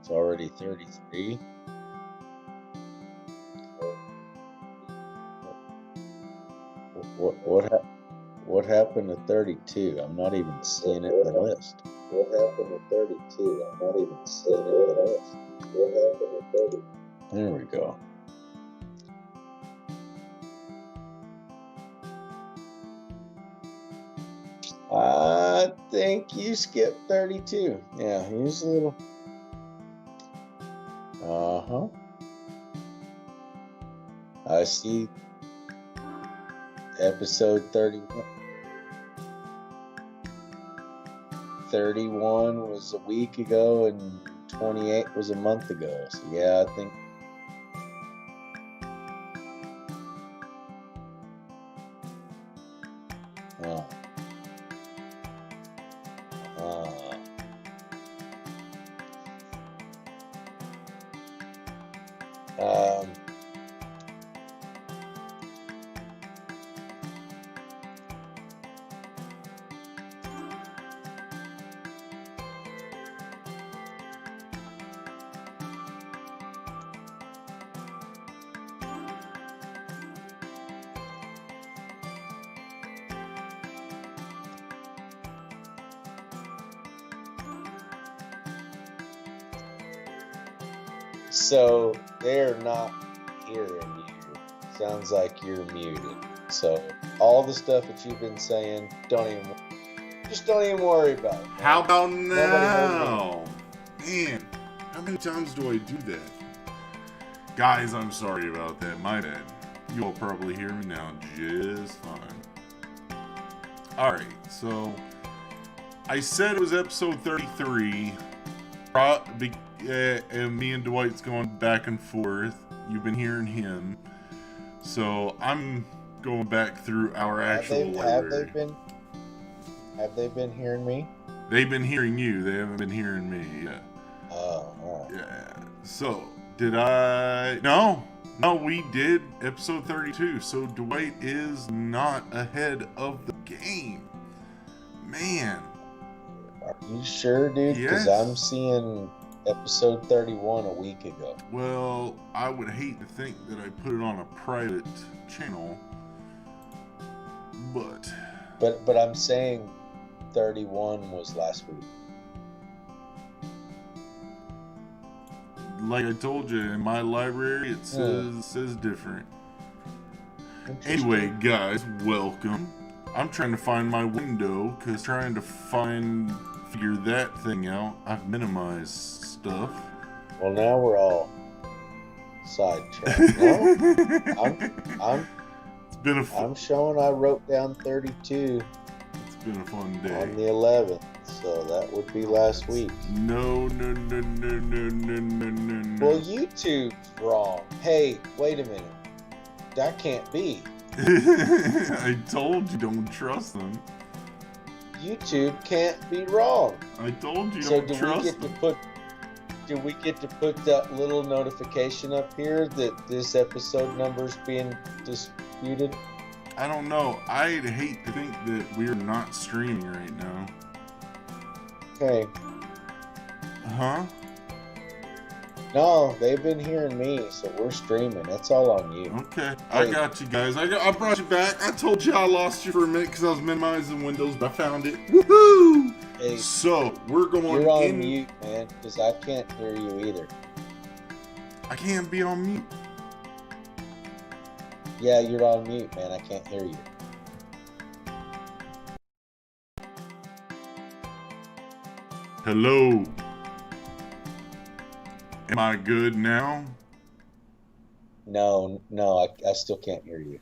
It's already 33. What happened to 32? I'm not even seeing it in the list. What happened to 32? I'm not even seeing it in the list. What happened to 30? There we go. I think you skipped 32. Yeah, here's a little. I see episode 31. 31 was a week ago and 28 was a month ago. So yeah, I think. So they're not hearing you. Sounds like you're muted. So all the stuff that you've been saying, don't even worry about it. How about now? Man, how many times do I do that? Guys, I'm sorry about that. My bad. You'll probably hear me now just fine. Alright, so I said it was episode 33. And me and Dwight's going back and forth. You've been hearing him. So I'm going back through our actual library. Have they been hearing me? They've been hearing you. They haven't been hearing me. Yeah. Oh, all right. Yeah. So, did I... No, we did episode 32. So Dwight is not ahead of the game. Man. Are you sure, dude? Because I'm seeing episode 31 a week ago. Well, I would hate to think that I put it on a private channel, but I'm saying 31 was last week. Like I told you, in my library it says different. Anyway, guys, welcome. I'm trying to find my window because trying to figure that thing out. I've minimized stuff. Well, now we're all sidetracked. No, I'm showing I wrote down 32. It's been a fun day. On the 11th, so that would be last week. No. Well, YouTube's wrong. Hey, wait a minute. That can't be. I told you, don't trust them. YouTube can't be wrong. I told you, don't trust them. Do we get to put that little notification up here that this episode number's being disputed? I don't know. I'd hate to think that we're not streaming right now. Okay. Huh? No, they've been hearing me, so we're streaming. That's all on you. Okay. Hey. I got you guys. I brought you back. I told you I lost you for a minute because I was minimizing Windows, but I found it. Woohoo! Hey, so, we're going You're on mute, man, because I can't hear you either. I can't be on mute. Yeah, you're on mute, man. I can't hear you. Hello. Am I good now? No, I still can't hear you.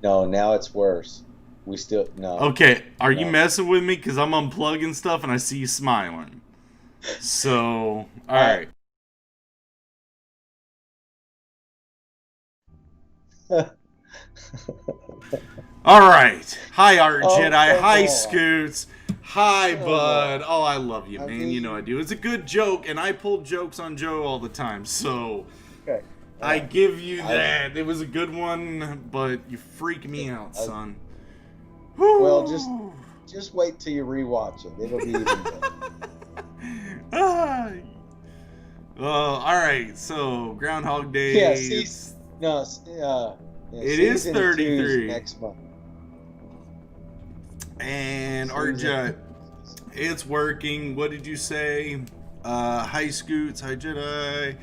No, now it's worse. No. Okay, are you messing with me? Because I'm unplugging stuff and I see you smiling. So, alright. Alright. Hi, Art Jedi. Hi, Scoots. Hi, Bud. Oh, I love you, man. You know I do. It's a good joke, and I pull jokes on Joe all the time, so... Okay. I give you that. It was a good one, but you freak me out, son. Well, just wait till you rewatch it. It'll be even better. All right. So Groundhog Day. Yeah. It is 33 next month. And Arjut, it's working. What did you say? Hi Scoots, hi Jedi.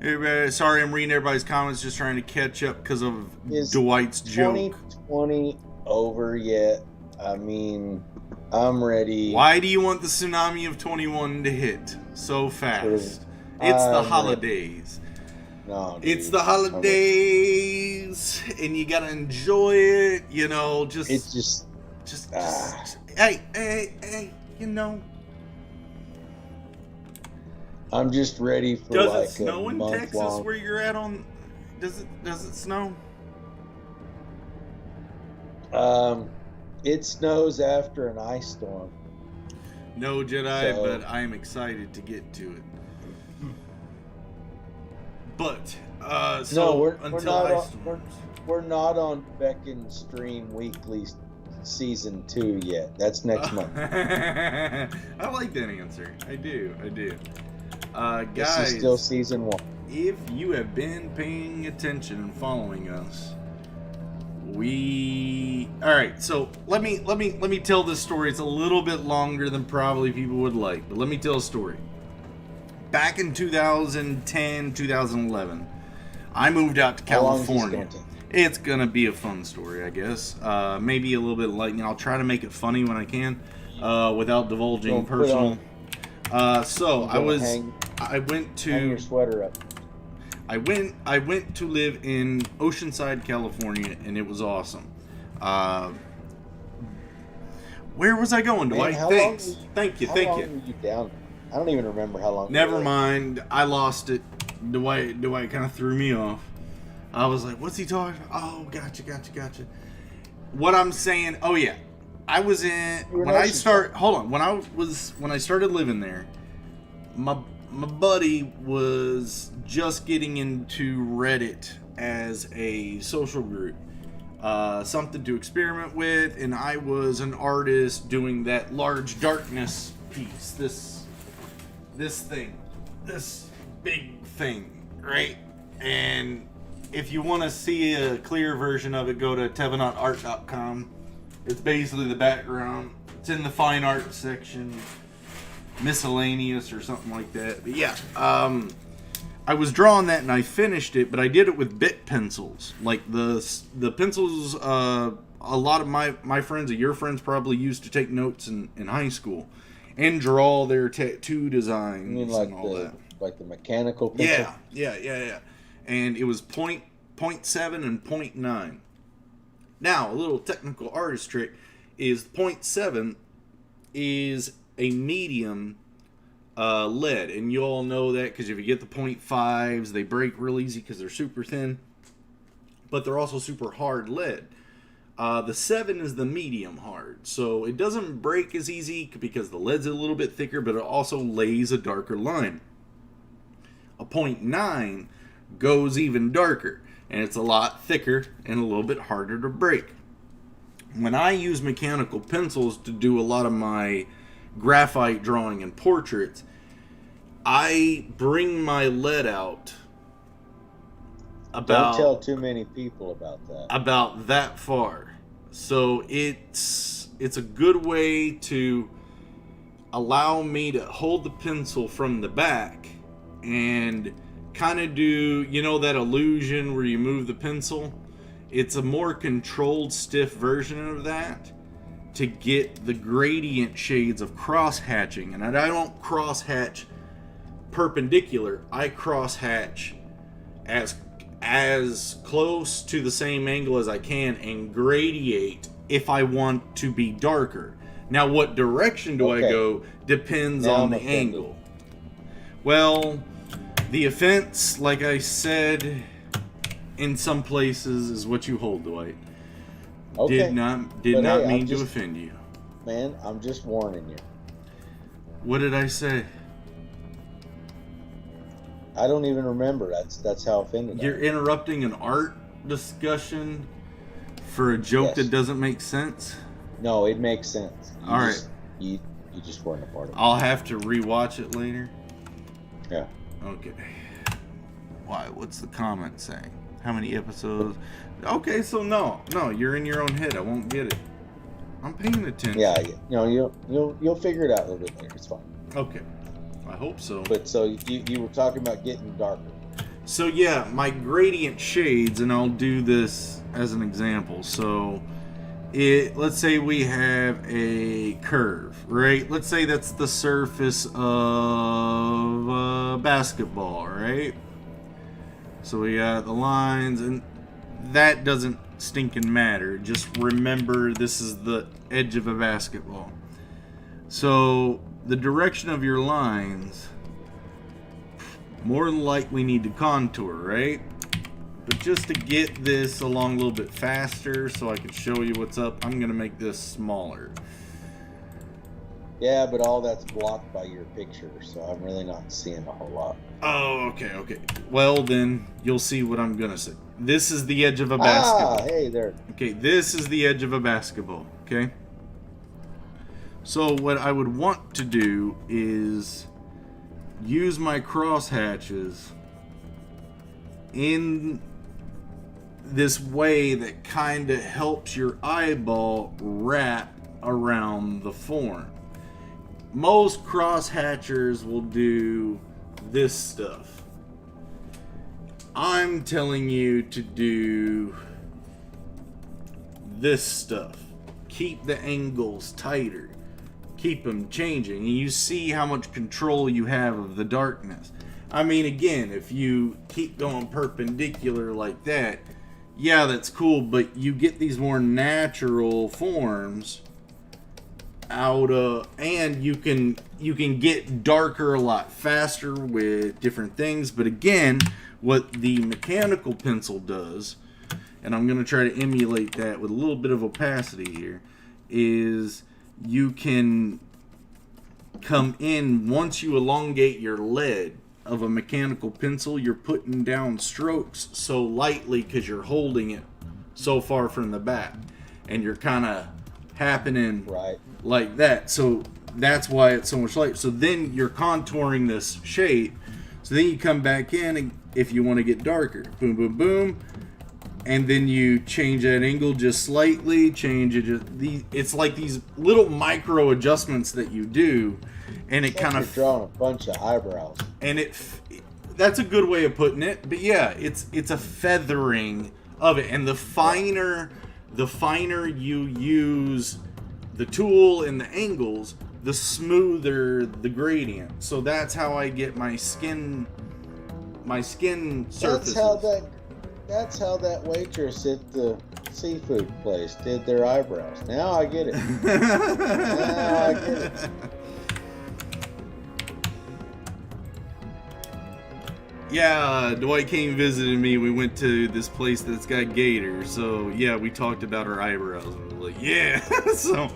Everybody, sorry, I'm reading everybody's comments, just trying to catch up because of Dwight's joke. 2020 over yet? I mean, I'm ready. Why do you want the tsunami of 21 to hit so fast? It's the holidays. No, dude, it's the holidays, and you gotta enjoy it. You know, just hey, you know. I'm just ready for does like it snow in Texas long. Where you're at? Does it snow? It snows after an ice storm. No, Jedi, but I am excited to get to it. But we're not on Beckoned Stream Weekly Season 2 yet. That's next month. I like that answer. I do. Guys, this is still Season 1. If you have been paying attention and following us, all right. So let me tell this story. It's a little bit longer than probably people would like, but let me tell a story. Back in 2010, 2011, I moved out to California. It's gonna be a fun story, I guess. Maybe a little bit lightning. I'll try to make it funny when I can, without divulging personal. I went to hang your sweater up. I went to live in Oceanside, California, and it was awesome. Where was I going, Dwight? Thanks. Thank you. How long were you down? I don't even remember how long. Never mind. I lost it. Dwight kind of threw me off. I was like, what's he talking about? Oh, gotcha. What I'm saying, oh yeah. I was in, when I started living there, my buddy was just getting into Reddit as a social group. Something to experiment with, and I was an artist doing that large darkness piece. This big thing, right? And if you want to see a clear version of it, go to tevanotart.com. It's basically the background. It's in the fine art section, miscellaneous or something like that. But yeah, I was drawing that and I finished it, but I did it with bit pencils. Like the pencils a lot of my friends, or your friends, probably used to take notes in high school and draw their tattoo designs. You mean like and all that. Like the mechanical pencil? Yeah. And it was 0.7 and 0.9. Now, a little technical artist trick is 0.7 is a medium lead, and you all know that because if you get the 0.5s, they break real easy because they're super thin, but they're also super hard lead. The 7 is the medium hard, so it doesn't break as easy because the lead's a little bit thicker, but it also lays a darker line. A 0.9 goes even darker, and it's a lot thicker and a little bit harder to break. When I use mechanical pencils to do a lot of my graphite drawing and portraits, I bring my lead out about... Don't tell too many people about that. About that far. So it's a good way to allow me to hold the pencil from the back and kind of do, you know, that illusion where you move the pencil. It's a more controlled, stiff version of that to get the gradient shades of cross-hatching. And I don't cross-hatch perpendicular. I cross-hatch as close to the same angle as I can and gradiate if I want to be darker. Now, what direction do I go depends on the angle. Well, the offense, like I said, in some places is what you hold, Dwight. Okay. Did not mean to offend you. Man, I'm just warning you. What did I say? I don't even remember. That's how offended You're interrupting an art discussion for a joke that doesn't make sense? No, it makes sense. All right. You just weren't a part of it. I'll have to rewatch it later. Yeah. Okay. Why? What's the comment saying? How many episodes? Okay, so no, you're in your own head. I won't get it. I'm paying attention. Yeah, you'll figure it out a little bit later. It's fine. Okay. I hope so. But so you were talking about getting darker. So yeah, my gradient shades, and I'll do this as an example. So let's say we have a curve, right? Let's say that's the surface of a basketball, right? So we got the lines, and that doesn't stinking matter. Just remember this is the edge of a basketball. So the direction of your lines more than likely need to contour, right? But just to get this along a little bit faster so I can show you what's up, I'm going to make this smaller. Yeah, but all that's blocked by your picture, so I'm really not seeing a whole lot. Oh, okay. Well, then you'll see what I'm going to say. This is the edge of a basketball. Hey there. Okay, this is the edge of a basketball, okay? So what I would want to do is use my crosshatches in this way that kind of helps your eyeball wrap around the form. Most crosshatchers will do this stuff. I'm telling you to do this stuff. Keep the angles tighter. Keep them changing. And you see how much control you have of the darkness. I mean, again, if you keep going perpendicular like that, yeah, that's cool, but you get these more natural forms out of, and you can get darker a lot faster with different things. But again, what the mechanical pencil does, and I'm going to try to emulate that with a little bit of opacity here, is you can come in, once you elongate your lead of a mechanical pencil, you're putting down strokes so lightly because you're holding it so far from the back, and you're kind of happening right like that. So that's why it's so much lighter. So then you're contouring this shape. So then you come back in, and if you want to get darker, boom, boom, boom, and then you change that angle just slightly, change it. It's like these little micro adjustments that you do, and it kind of drawing a bunch of eyebrows. And that's a good way of putting it. But yeah, it's a feathering of it, and the finer you use the tool and the angles, the smoother the gradient. So that's how I get my skin surfaces. That's how that waitress at the seafood place did their eyebrows. Now I get it. Now I get it. Yeah, Dwight came and visited me. We went to this place that's got gators. So yeah, we talked about our eyebrows. And we were like, yeah. So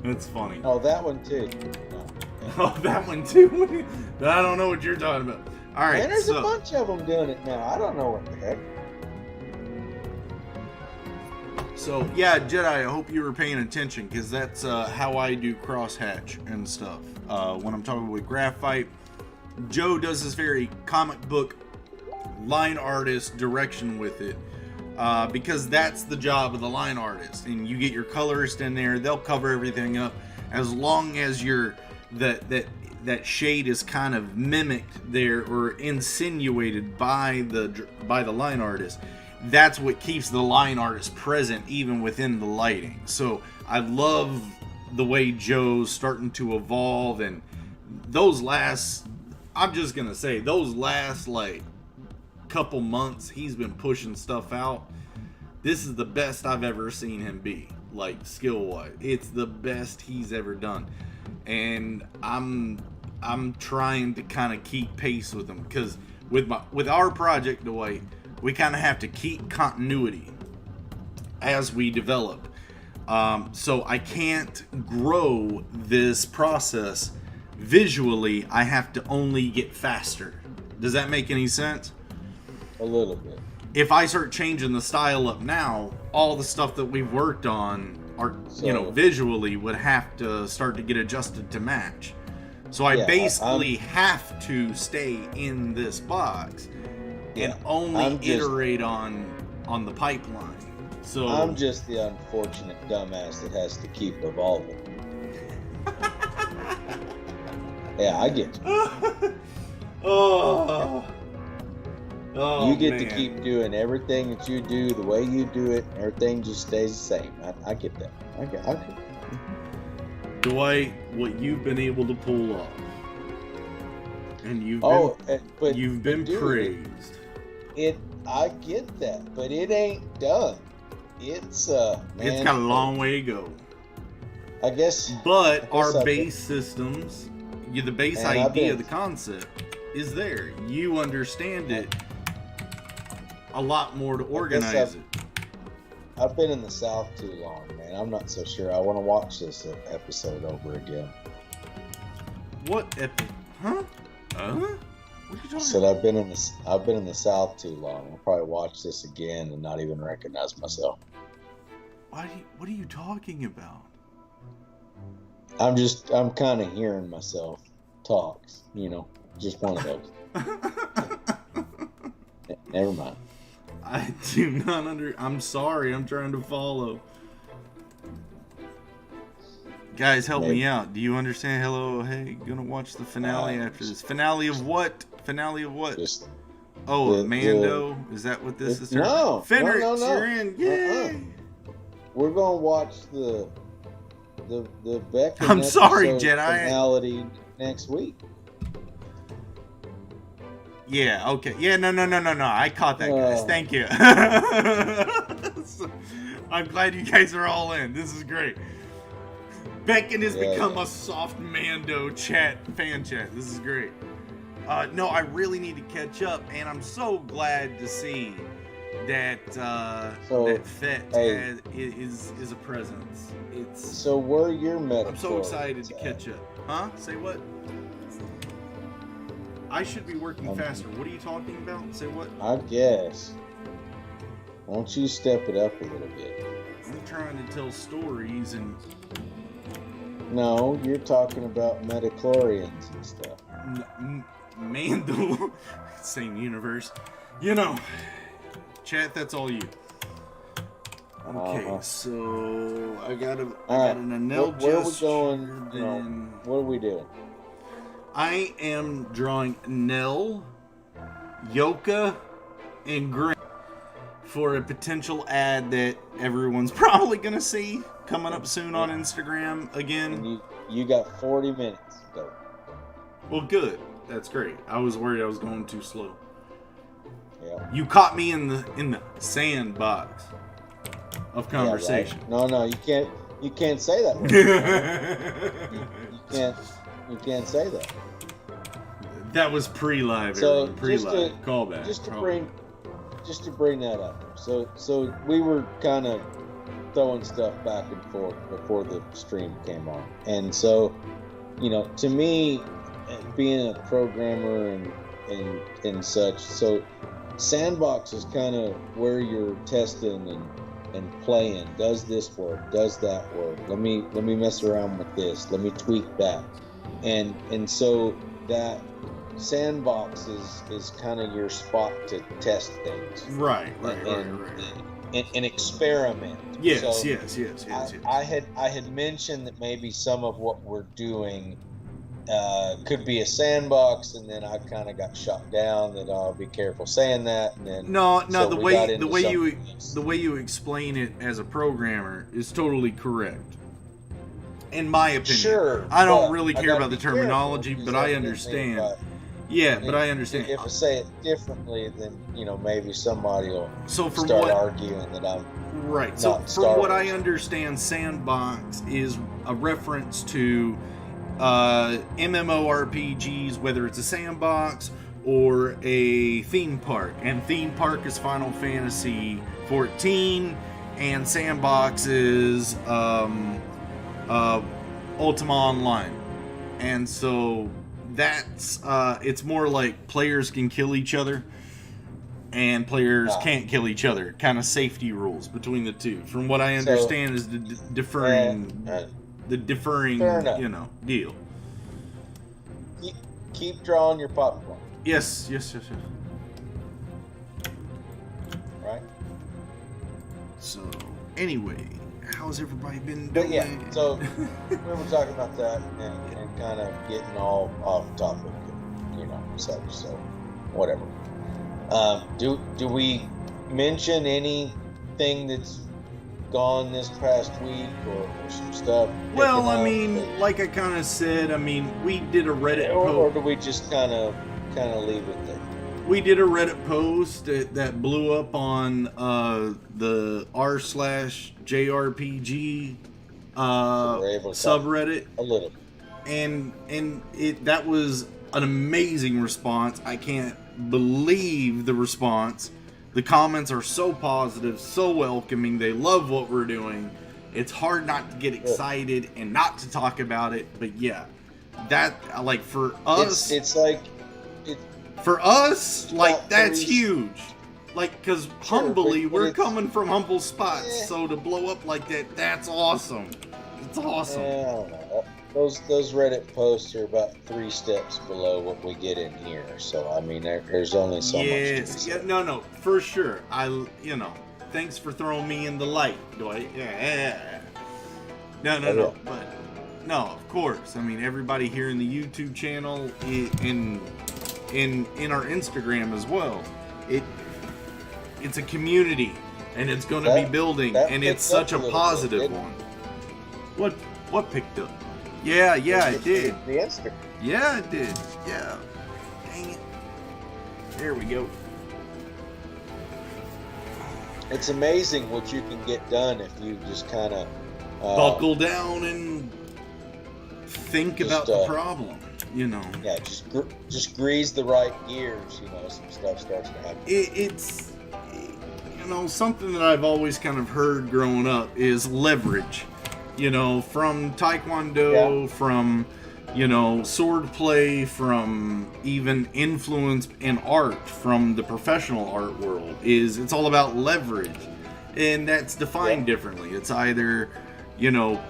that's funny. Oh, that one too. No. Oh, that one too. I don't know what you're talking about. All right. And there's a bunch of them doing it now. I don't know what the heck. So yeah, Jedi, I hope you were paying attention, because that's how I do crosshatch and stuff. When I'm talking with graphite, Joe does this very comic book line artist direction with it, because that's the job of the line artist. And you get your colorist in there; they'll cover everything up, as long as that shade is kind of mimicked there or insinuated by the line artist. That's what keeps the line artist present even within the lighting. So I love the way Joe's starting to evolve, and I'm just gonna say those last like couple months he's been pushing stuff out. This is the best I've ever seen him be, like skill wise. It's the best he's ever done, and I'm trying to kind of keep pace with him, because with our project, Dwight, we kind of have to keep continuity as we develop. So I can't grow this process visually. I have to only get faster Does that make any sense? A little bit. If I start changing the style up now, all the stuff that we've worked on are, visually would have to start to get adjusted to match. So I basically have to stay in this box and only iterate on the pipeline. So I'm just the unfortunate dumbass that has to keep evolving. Yeah, I get you. You get to keep doing everything that you do the way you do it. Everything just stays the same. I get that. I get. Dwight, what you've been able to pull off, and you've been praised. I get that, but it ain't done. It's it's got a long way to go. I guess. But our base systems, the base idea, the concept is there. You understand it a lot more to organize it. I've been in the South too long, man. I'm not so sure I want to watch this episode over again. What Huh? What are you talking about? I've been in the South too long. I'll probably watch this again and not even recognize myself. What are you talking about? I'm kind of hearing myself talk. Just one of those. Never mind. I do not I'm sorry, I'm trying to follow. Guys, help me out. Do you understand? Hello, hey, gonna watch the finale after this. Finale of what? Just Mando? Is that what this is? No. You're in. Yay! We're gonna watch the Beckoned I'm sorry, Jedi. finale next week. Yeah, okay. Yeah, no. I caught that, guys. Thank you. I'm glad you guys are all in. This is great. Beckoned has become a soft Mando fan chat. This is great. No, I really need to catch up, and I'm so glad to see that Fett is a presence. So where your metaphor? I'm so excited to catch up. Huh? Say what? I should be working faster. What are you talking about? Say what? I guess. Why don't you step it up a little bit? I'm trying to tell stories and... No, you're talking about metachlorians and stuff. Mando. Same universe. Chat, that's all you. Okay, so I got an Anel gesture. Where are we going? What are we doing? I am drawing Nell, Yoka, and Grim for a potential ad that everyone's probably going to see coming up soon on Instagram again. And you got 40 minutes. Go. Well, good. That's great. I was worried I was going too slow. Yeah. You caught me in the sandbox of conversation. Yeah, right. No, you can't say that. You can't say that. That was pre-live. So pre-live callback. Just to bring that up. So we were kind of throwing stuff back and forth before the stream came on, and so to me, being a programmer and such, so sandbox is kind of where you're testing and playing. Does this work? Does that work? Let me mess around with this. Let me tweak that. And so that sandbox is kind of your spot to test things. Right. And experiment. Yes. I had mentioned that maybe some of what we're doing could be a sandbox, and then I kind of got shot down that I'll be careful saying that. And then the way you explain it as a programmer is totally correct. In my opinion, sure, I don't really care about the terminology, but I understand. But I understand. If I say it differently, then maybe somebody will start arguing that I'm right. So from what I understand, sandbox is a reference to MMORPGs, whether it's a sandbox or a theme park, and theme park is Final Fantasy 14, and sandbox is Ultima Online. And so that's it's more like players can kill each other and players can't kill each other. Kind of safety rules between the two. From what I understand is the differing, deal. Keep drawing your popcorn. Yes. Right. So anyway, how's everybody been But doing? yeah, so we were talking about that and kind of getting all off topic, such. So whatever. Do we mention anything that's gone this past week or some stuff? Well, I mean, like I kind of said, I mean, we did a Reddit post. Or do we just kind of leave it there? We did a Reddit post that blew up on the r/JRPG subreddit. A little. And that was an amazing response. I can't believe the response. The comments are so positive, so welcoming. They love what we're doing. It's hard not to get excited and not to talk about it. But yeah, that, like, for us, for us, like, that's huge. Like, because humbly, we're coming from humble spots. So to blow up like that, that's awesome. It's awesome. I don't know. Those Reddit posts are about 3 steps below what we get in here. So, I mean, there's only so much to be said. Yeah, no, for sure. Thanks for throwing me in the light, Dwight. Yeah. No. But, no, of course. I mean, everybody here in the YouTube channel, in our Instagram as well. It's a community, and it's going to be building, and it's such a positive one. What picked up? Yeah, it did. The Instagram. Yeah, it did. Yeah. Dang it. There we go. It's amazing what you can get done if you just kind of buckle down and think about the problem. Yeah, just grease the right gears. Some stuff starts to happen. It's something that I've always kind of heard growing up is leverage. From Taekwondo, from, sword play, from even influence in art, from the professional art world, it's all about leverage. And that's defined differently. It's either,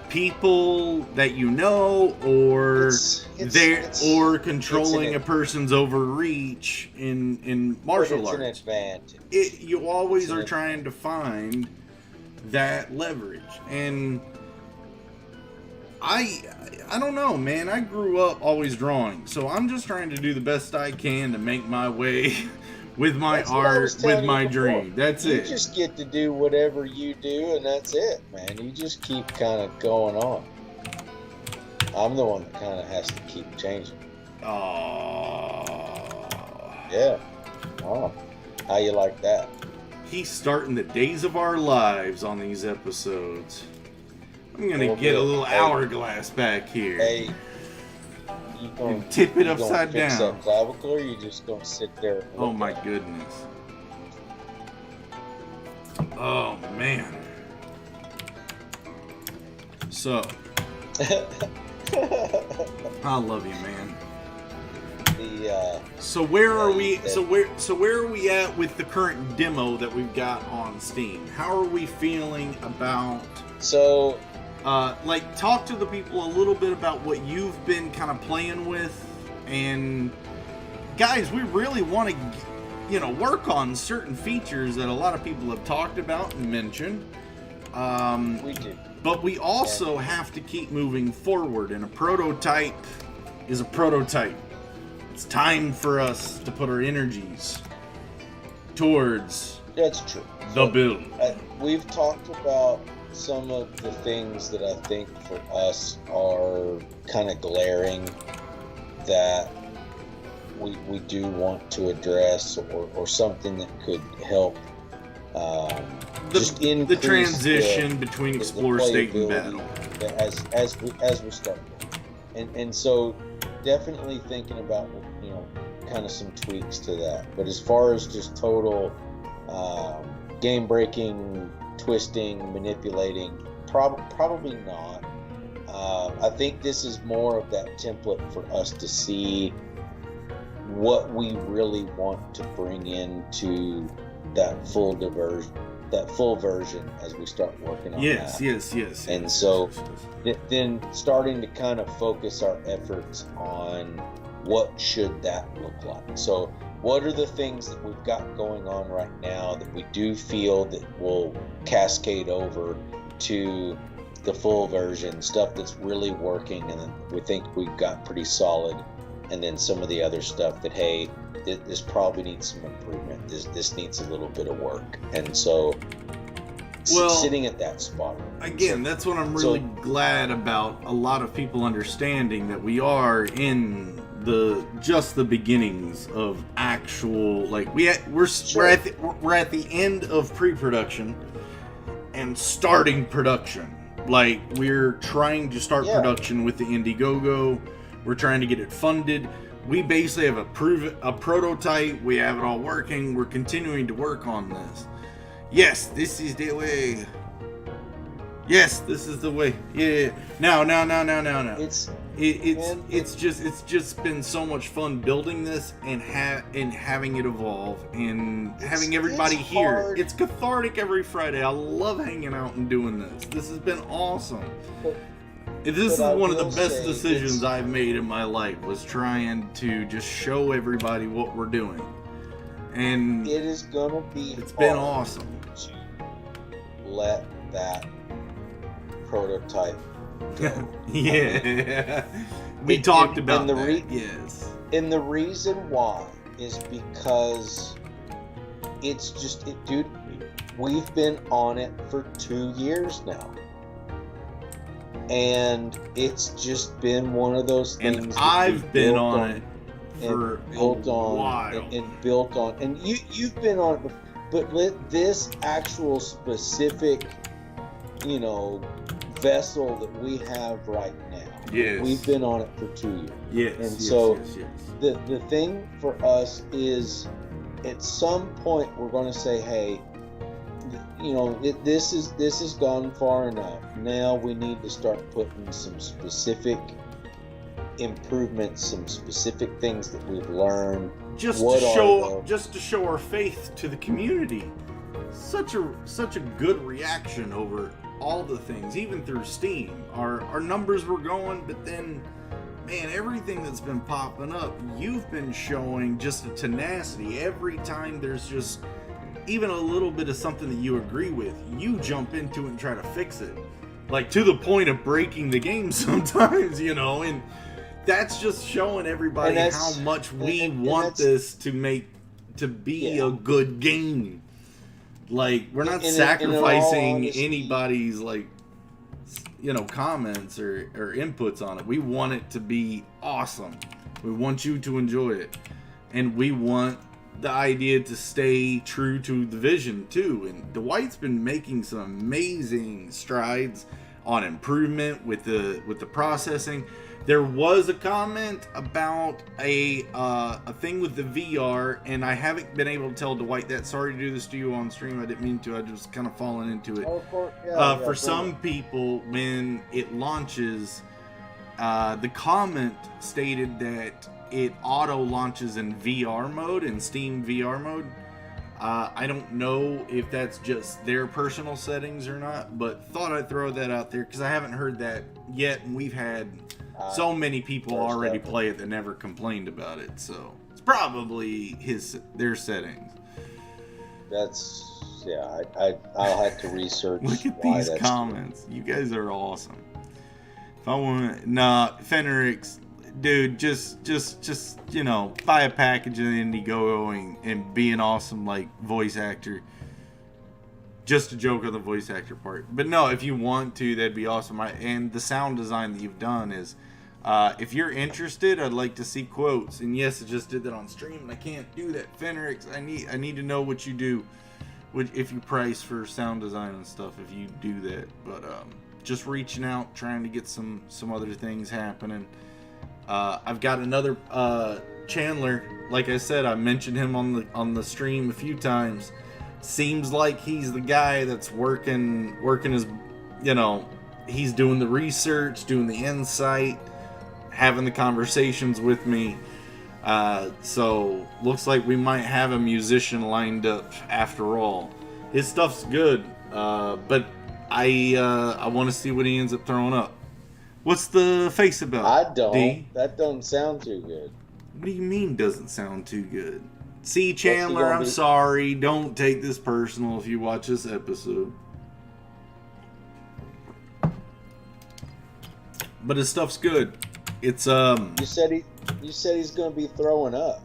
people that or or controlling a person's overreach in martial arts. It's an advantage. You always are trying to find that leverage. And I don't know, man. I grew up always drawing, so I'm just trying to do the best I can to make my way with my art, with my dream. That's it. You just get to do whatever you do, and that's it, man. You just keep kind of going on. I'm the one that kind of has to keep changing. Yeah. Oh, how you like that? He's starting the days of our lives on these episodes. I'm gonna get a little hourglass back here. Hey, you gonna tip it upside down? Fix that clavicle, or you just gonna sit there? Oh my goodness! Oh man! So, I love you, man. So where are we? So where are we at with the current demo that we've got on Steam? How are we feeling about? So. Talk to the people a little bit about what you've been kind of playing with, and guys, we really want to, work on certain features that a lot of people have talked about and mentioned. We do. But we also have to keep moving forward, and a prototype is a prototype. It's time for us to put our energies towards That's true. the build. We've talked about some of the things that I think for us are kind of glaring that we do want to address, or something that could help just increase the transition between explore, state, and battle as we start. And so definitely thinking about kind of some tweaks to that. But as far as just total game breaking, twisting, manipulating, probably not. I think this is more of that template for us to see what we really want to bring into that full version as we start working on that. Yes. And so then starting to kind of focus our efforts on what should that look like. So what are the things that we've got going on right now that we do feel that will cascade over to the full version, stuff that's really working and then we think we've got pretty solid, and then some of the other stuff that, hey, this probably needs some improvement, this needs a little bit of work. And so sitting at that spot again, that's what I'm really glad about, a lot of people understanding that we are in just the beginnings of actual, like we're at the end of pre-production and starting production. Like, we're trying to start production with the INDIEGOGO. We're trying to get it funded. We basically have a prototype. We have it all working. We're continuing to work on this. Yes, this is the way. Yes, this is the way. Yeah. No. It's just been so much fun building this and having it evolve and having everybody here. Hard. It's cathartic every Friday. I love hanging out and doing this. This has been awesome. This is one of the best decisions I've made in my life, was trying to just show everybody what we're doing. And it is gonna be. It's been awesome. To let that prototype go. Yeah. We talked about that. Yes. And the reason why is because it's just, dude, we've been on it for 2 years now. And it's just been one of those things. And I've been on it for built a on while. and built on. And you've been on it, but this actual specific, vessel that we have right now. Yes. We've been on it for 2 years. Yes. And yes, so yes. the thing for us is, at some point we're going to say, hey, this has gone far enough. Now we need to start putting some specific improvements, some specific things that we've learned. Just to show our faith to the community. Such a good reaction over all the things, even through Steam. Our numbers were going, but then, man, everything that's been popping up, you've been showing just a tenacity. Every time there's just even a little bit of something that you agree with, you jump into it and try to fix it. Like, to the point of breaking the game sometimes, and that's just showing everybody how much we want this to be a good game. Like, we're not sacrificing anybody's, comments or inputs on it. We want it to be awesome. We want you to enjoy it. And we want the idea to stay true to the vision, too. And Dwight's been making some amazing strides on improvement with the processing. There was a comment about a thing with the VR, and I haven't been able to tell Dwight that. Sorry to do this to you on stream. I didn't mean to. I just kind of fallen into it. Oh, of course. For some people, when it launches, the comment stated that it auto launches in VR mode, in Steam VR mode. I don't know if that's just their personal settings or not, but thought I'd throw that out there because I haven't heard that yet, and we've had so many people already play it that never complained about it, so it's probably their settings. I'll have to research. Look at these comments. You guys are awesome. If I want, Fenrix, dude, just buy a package of INDIEGOGO and be an awesome voice actor. Just a joke on the voice actor part, but no, if you want to, that'd be awesome. And the sound design that you've done is, if you're interested, I'd like to see quotes. And yes, I just did that on stream, and I can't do that. Fenrix, I need to know what you do, if you price for sound design and stuff. If you do that, but just reaching out, trying to get some other things happening. I've got another Chandler. Like I said, I mentioned him on the stream a few times. Seems like he's the guy that's working his, he's doing the research, doing the insight, having the conversations with me. So looks like we might have a musician lined up after all. His stuff's good, but I want to see what he ends up throwing up. What's the face about? I don't. D? That don't sound too good. What do you mean doesn't sound too good? See, Chandler, I'm sorry. Don't take this personal if you watch this episode. But his stuff's good. It's You said he's gonna be throwing up.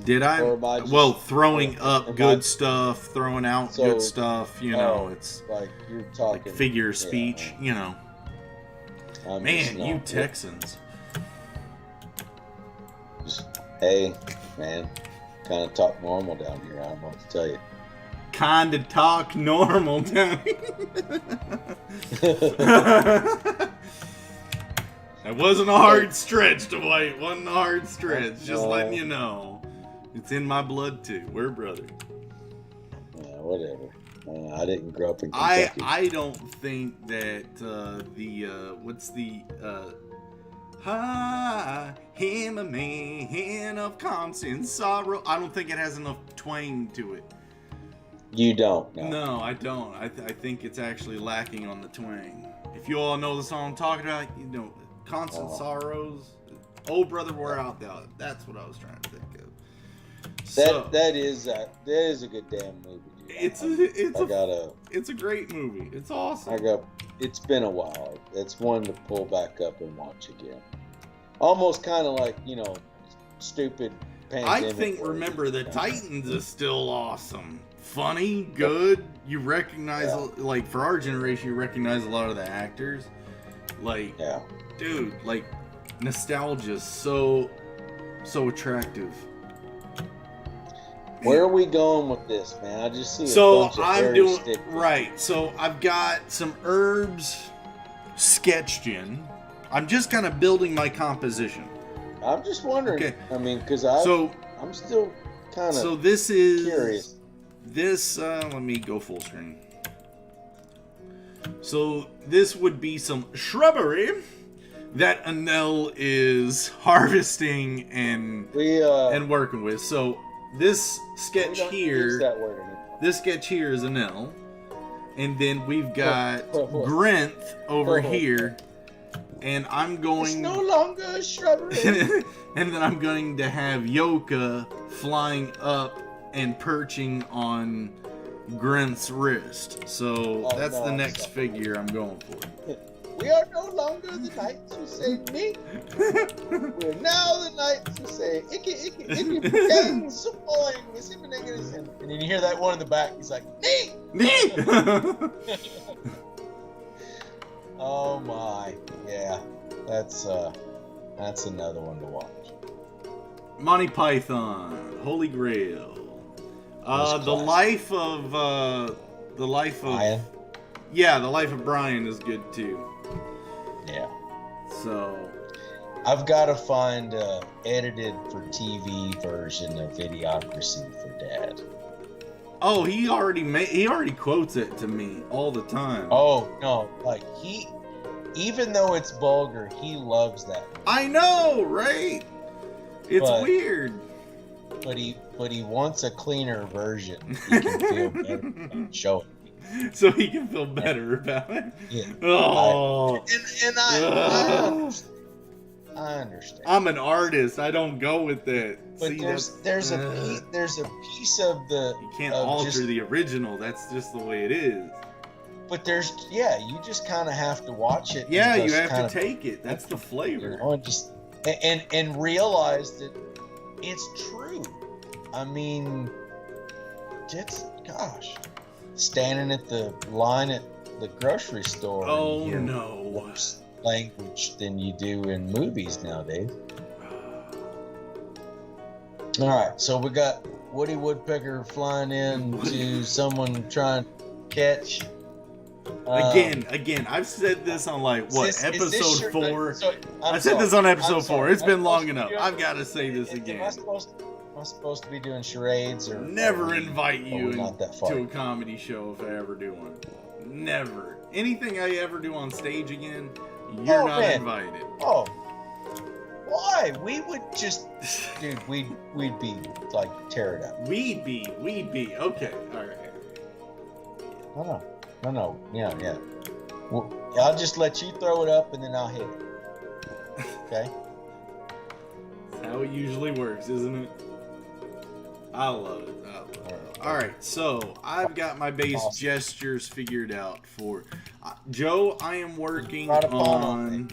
Did I? Well, throwing up good stuff, throwing out good stuff. You know, it's like you're talking like figure of speech. Yeah. You know, man, you Texans. Hey, man, kind of talk normal down here. I don't know what to tell you. Kind of talk normal down here. That wasn't a hard stretch, Dwight. Wasn't a hard stretch. Just letting you know. It's in my blood, too. We're brothers. Yeah, whatever. I didn't grow up in Kentucky. I don't think that him a man of constant sorrow. I don't think it has enough twang to it. You don't? No, I don't. I think it's actually lacking on the twang. If you all know the song I'm talking about, you know, Constant Sorrows, Oh Brother Where Art Thou. That's what I was trying to think of. That is a good damn movie. It's a great movie. It's awesome. It's been a while. It's one to pull back up and watch again. Almost kind of like, you know, stupid pandemic. I think Remember the Titans is still awesome. Funny, good. You recognize, like, for our generation, you recognize a lot of the actors. Like, dude, like, nostalgia's so attractive. Where are we going with this, man? I just see a bunch of right. So I've got some herbs sketched in. I'm just kind of building my composition. I'm just wondering. Okay. I mean, because I'm still kind of. So this is curious. This. Let me go full screen. So this would be some shrubbery that Anel is harvesting and working with. So. This sketch here is Anel, and then we've got Grinth over here, and I'm going. It's no longer a shrubbery. And then I'm going to have Yoka flying up and perching on Grinth's wrist. So that's the next figure I'm going for. We are no longer the knights who say me. We're now the knights who say icky, icky, icky, gang, supoing, and then you hear that one in the back. He's like, me, me. Oh my, yeah, that's another one to watch. Monty Python, Holy Grail, the life of Brian. Yeah, the life of Brian is good too. Yeah. So I've got to find a edited for TV version of Idiocracy for Dad. Oh, he already quotes it to me all the time. Oh no, like even though it's vulgar, he loves that movie. I know, right? It's weird. But he wants a cleaner version. He can feel better about showing. So he can feel better about it. Yeah. Oh. I understand. I'm an artist. I don't go with it. But see, there's a piece of the. You can't alter the original. That's just the way it is. But you just kind of have to watch it. Yeah, you have to take it. That's the flavor. You know, and realize that it's true. I mean, standing at the line at the grocery store. Oh no. Worse language than you do in movies nowadays. All right, so we got Woody Woodpecker flying in to someone trying to catch. Again, I've said this on episode 4. I said this on episode 4. It's been long enough. I've got to say this again. Am I supposed to be doing charades or? Never invite you to a comedy show if I ever do one. Never. Anything I ever do on stage again, you're not invited. Oh, why? We would just, dude. We'd be like tear it up. We'd be. Okay, all right. No. Yeah. Well, I'll just let you throw it up and then I'll hit it. Okay. That's how it usually works, isn't it? I love it. All right, so I've got my bass gestures figured out for Joe. I am working on.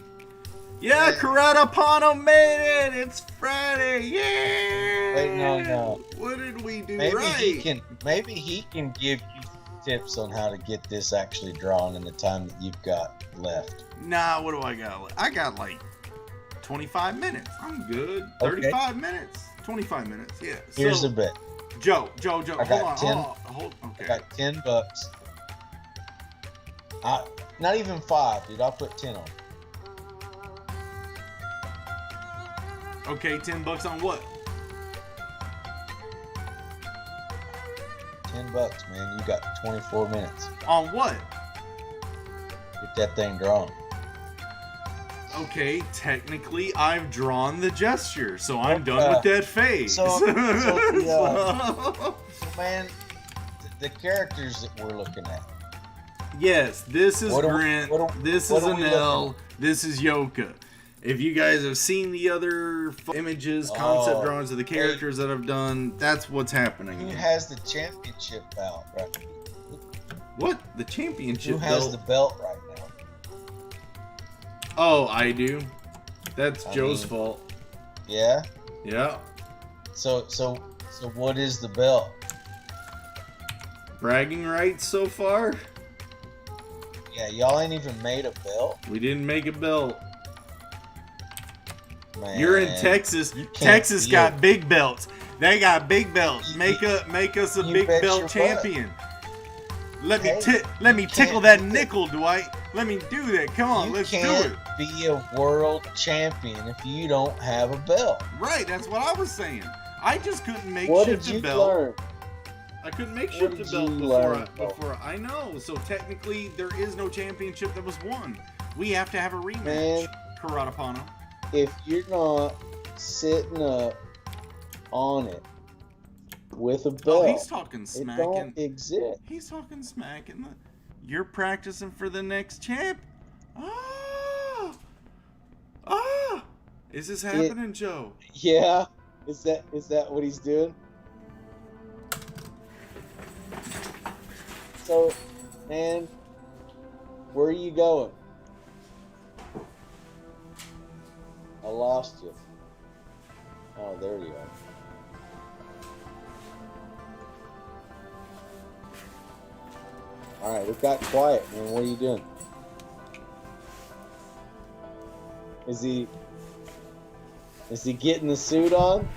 Yeah, Karate Pano made it. It's Friday. Yeah. Wait, no. What did we do maybe right? Maybe he can give you tips on how to get this actually drawn in the time that you've got left. Nah, what do I got? I got like 25 minutes. I'm good. 35 minutes. 25 minutes. Yeah. Here's a bit. Joe. Hold on. Okay. I got $10. Not even 5, dude. I'll put 10 on. Okay, $10 on what? $10, man. You got 24 minutes. On what? Get that thing drawn. Okay, technically I've drawn the gesture, so I'm done with that phase. Man, the characters that we're looking at. Yes, this is Grant, this is Anel, this is Yoka. If you guys have seen the other images, concept drawings of the characters that I've done, that's what's happening. Who has the championship belt right now? What? The championship belt? Who has the belt right now? Oh, I do. That's Joe's fault. Yeah? Yeah. So what is the belt? Bragging rights so far? Yeah, y'all ain't even made a belt? We didn't make a belt. Man, you're in Texas. Texas got big belts. They got big belts. Make us a big belt champion. Let me tickle that nickel, Dwight. Let me do that. Come on, let's do it. You can't be a world champion if you don't have a belt. Right, that's what I was saying. I just couldn't make shift a belt. Learn? I couldn't make shift a belt before I know. So technically, there is no championship that was won. We have to have a rematch. Man, Karate Pano. If you're not sitting up on it with a belt, he's talking smack. It don't exist. He's talking smack. You're practicing for the next champ. Is this happening, Joe? Yeah. Is that what he's doing? So, man, where are you going? I lost you. Oh, there you are. Alright, it got quiet, man. What are you doing? Is he getting the suit on?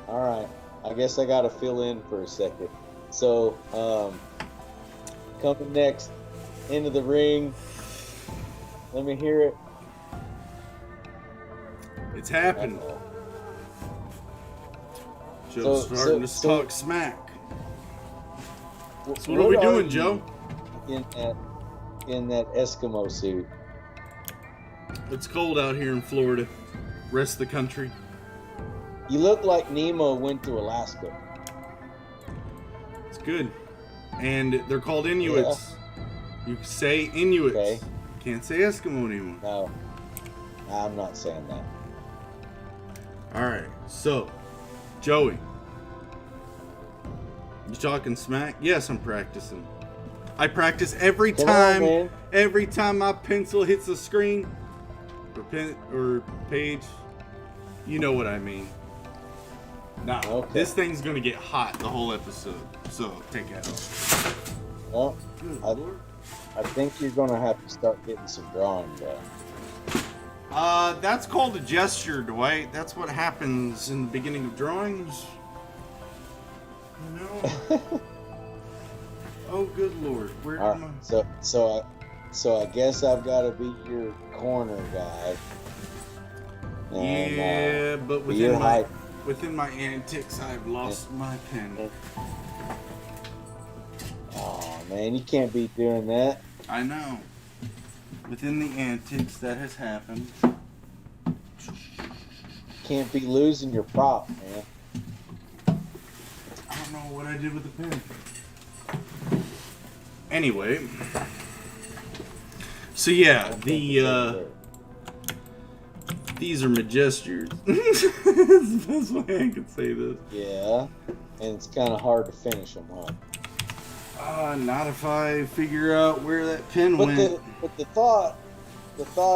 Alright. I guess I gotta fill in for a second. So, coming next into the ring. Let me hear it. It's happened. Joe's starting to talk smack. So what are we doing, Joe? In that Eskimo suit. It's cold out here in Florida. Rest of the country. You look like Nemo went to Alaska. It's good. And they're called Inuits. Yeah. You say Inuits. Okay. Can't say Eskimo anymore. No. I'm not saying that. Alright, so Joey, you talking smack? Yes, I'm practicing. I practice every time. Every time my pencil hits the screen or page. You know what I mean. Nah, this thing's gonna get hot the whole episode. So take that off. Well, I think you're gonna have to start getting some drawing done. That's called a gesture, Dwight. That's what happens in the beginning of drawings. You know. Oh, good Lord. Where am I? So I guess I've got to be your corner guy. And, yeah, but within my antics, I've lost my pen. Oh man, you can't be doing that. I know. Within the antics, that has happened. Can't be losing your prop, man. I don't know what I did with the pen. Anyway, so yeah, these are my gestures. That's the best way I could say this. Yeah, and it's kind of hard to finish them, huh? Not if I figure out where that pen went. But the thought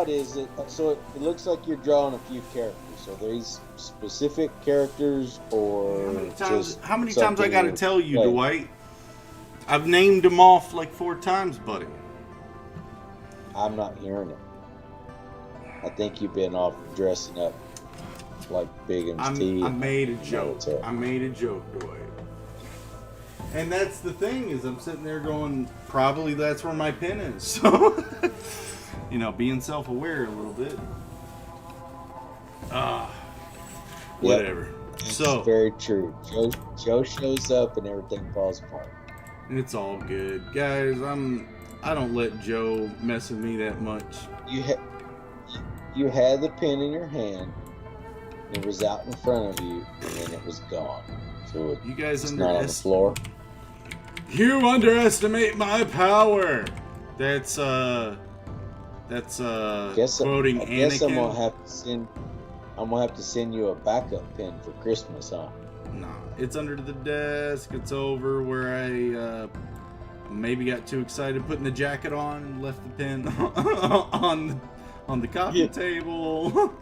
is that so it looks like you're drawing a few characters. So these specific characters, or how many times I got to tell you, Dwight? I've named them off like 4 times, buddy. I'm not hearing it. I think you've been off dressing up like Beckoned's tea. I made a joke. I made a joke, Dwight. And that's the thing, is I'm sitting there going, probably that's where my pen is. So, you know, being self-aware a little bit. Whatever. Yep. So it's very true. Joe shows up and everything falls apart. It's all good, guys. I don't let Joe mess with me that much. You had the pen in your hand. It was out in front of you, and then it was gone. So you guys it's not on the floor. You underestimate my power. That's quoting Anakin. I guess I'm gonna have to send you a backup pen for Christmas, huh? Nah, it's under the desk. It's over where I maybe got too excited putting the jacket on and left the pen on the coffee table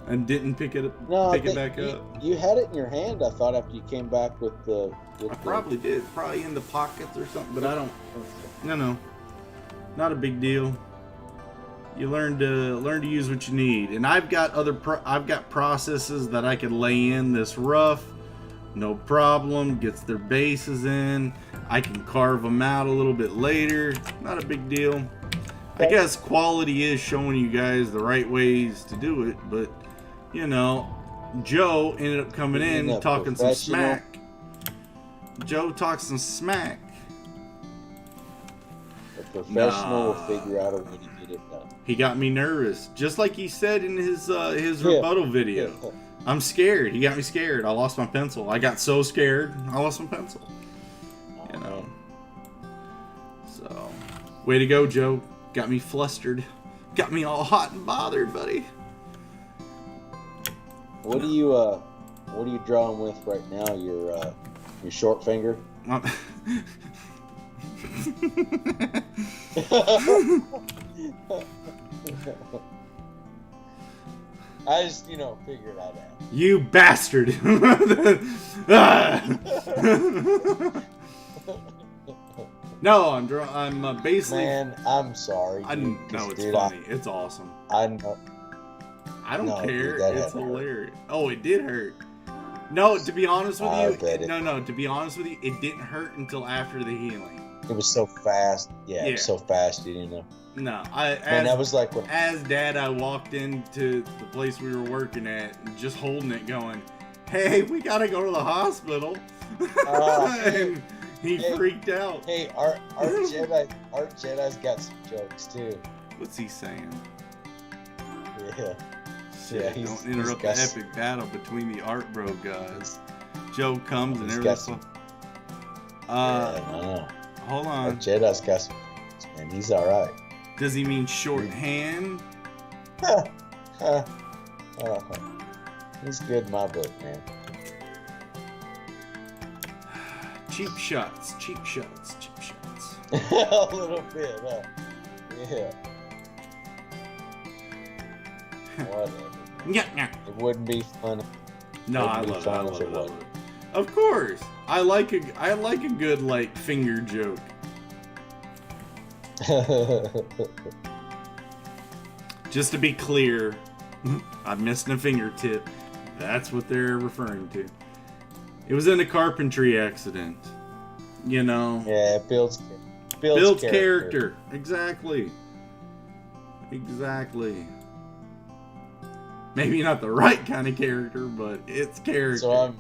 and didn't pick it back up. You had it in your hand, I thought, after you came back with the. Probably did. Probably in the pockets or something, but I don't. No, not a big deal. You learn to use what you need, and I've got processes that I can lay in this rough, no problem. Gets their bases in. I can carve them out a little bit later. Not a big deal. I guess quality is showing you guys the right ways to do it, but you know, Joe ended up coming in talking some smack. Joe talks some smack. A professional will figure out a way to get it done. He got me nervous, just like he said in his rebuttal video. I'm scared. He got me scared. I lost my pencil. I got so scared, I lost my pencil. You know. So, way to go, Joe. Got me flustered. Got me all hot and bothered, buddy. What are you drawing with right now? Your short finger? I just, figured that out. You bastard! No, I'm basically. Man, I'm sorry. No, it's funny. It's awesome. I know. I don't care. Dude, it's hilarious. Oh, it did hurt. No, to be honest with you, to be honest with you, it didn't hurt until after the healing. It was so fast. Yeah, it was so fast, you didn't know. No, that was like when... As Dad, I walked into the place we were working at, just holding it, going, "Hey, we gotta go to the hospital." And he freaked out. Hey, Art Jedi's got some jokes too. What's he saying? Yeah. Yeah, don't interrupt the epic battle between the Art Bro guys. Joe comes and everything. No. Hold on. Art Jedi's got some jokes, man. He's all right. Does he mean shorthand? He's good in my book, man. Cheap shots. A little bit, huh? Yeah. Whatever. Yeah. It wouldn't be fun. No, I love it. Of course, I like a good finger joke. Just to be clear, I'm missing a fingertip. That's what they're referring to. It was in a carpentry accident. You know. Yeah, it builds character. Exactly. Maybe not the right kind of character, but it's character. So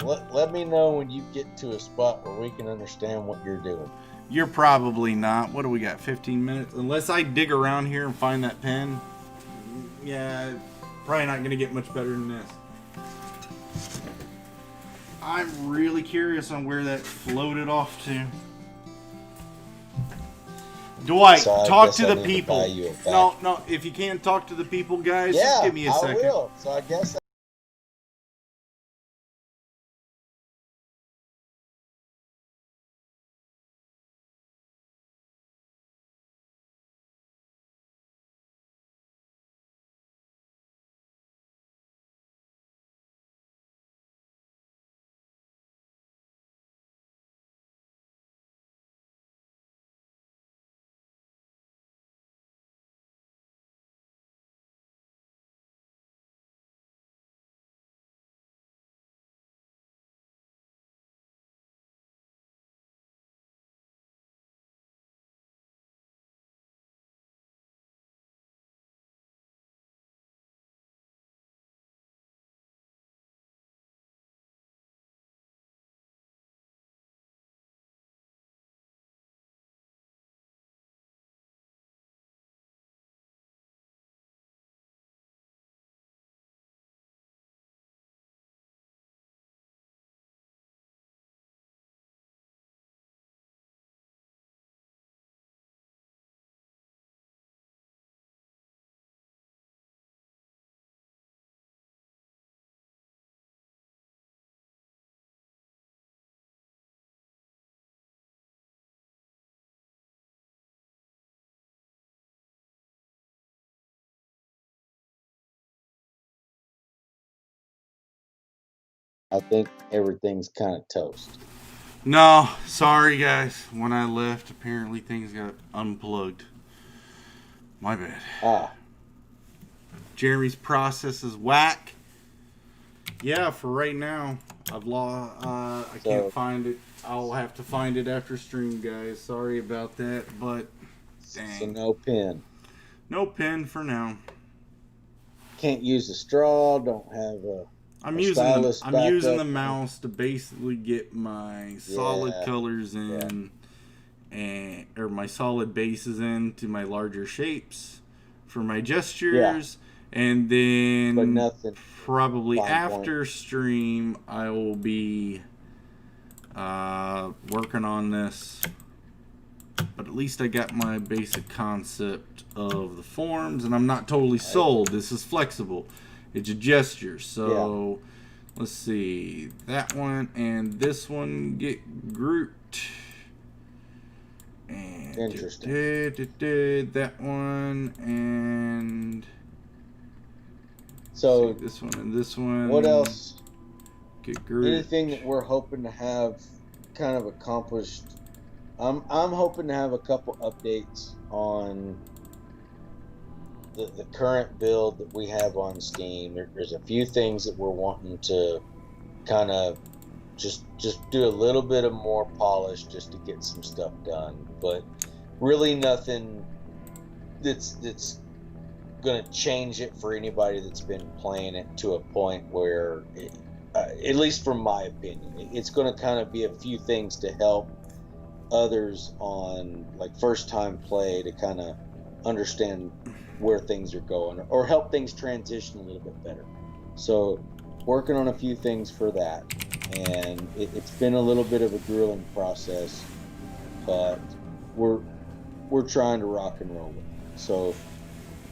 let me know when you get to a spot where we can understand what you're doing. You're probably not. What do we got? 15 minutes? Unless I dig around here and find that pen. Yeah, probably not going to get much better than this. I'm really curious on where that floated off to. Dwight, So I talk guess to I the need people. buy you a vac. No, if you can't talk to the people, guys, Yeah, just give me a I second. will. So I guess I think everything's kind of toast. No, sorry, guys. When I left, apparently things got unplugged. My bad. Ah, Jeremy's process is whack. Yeah, for right now, I've lost. I can't find it. I'll have to find it after stream, guys. Sorry about that, but dang. so no pen. No pen for now. Can't use a straw. Don't have a. I'm A using stylus the backup. mouse to basically get my solid colors in, and or my solid bases in to my larger shapes for my gestures, and then But nothing. probably fine after stream I will be working on this. But at least I got my basic concept of the forms, and I'm not totally sold. This is flexible. It's a gesture. So let's see. That one and this one get grouped. And Interesting. that one and So this one and this one. what else? Get grouped. Anything that we're hoping to have kind of accomplished. I'm hoping to have a couple updates on the current build that we have on Steam. There's a few things that we're wanting to kind of just do a little bit of more polish just to get some stuff done, but really nothing that's going to change it for anybody that's been playing it to a point where at least from my opinion, it's going to kind of be a few things to help others on like first time play to kind of understand where things are going or help things transition a little bit better. So working on a few things for that, and it's been a little bit of a grueling process, but we're trying to rock and roll it. So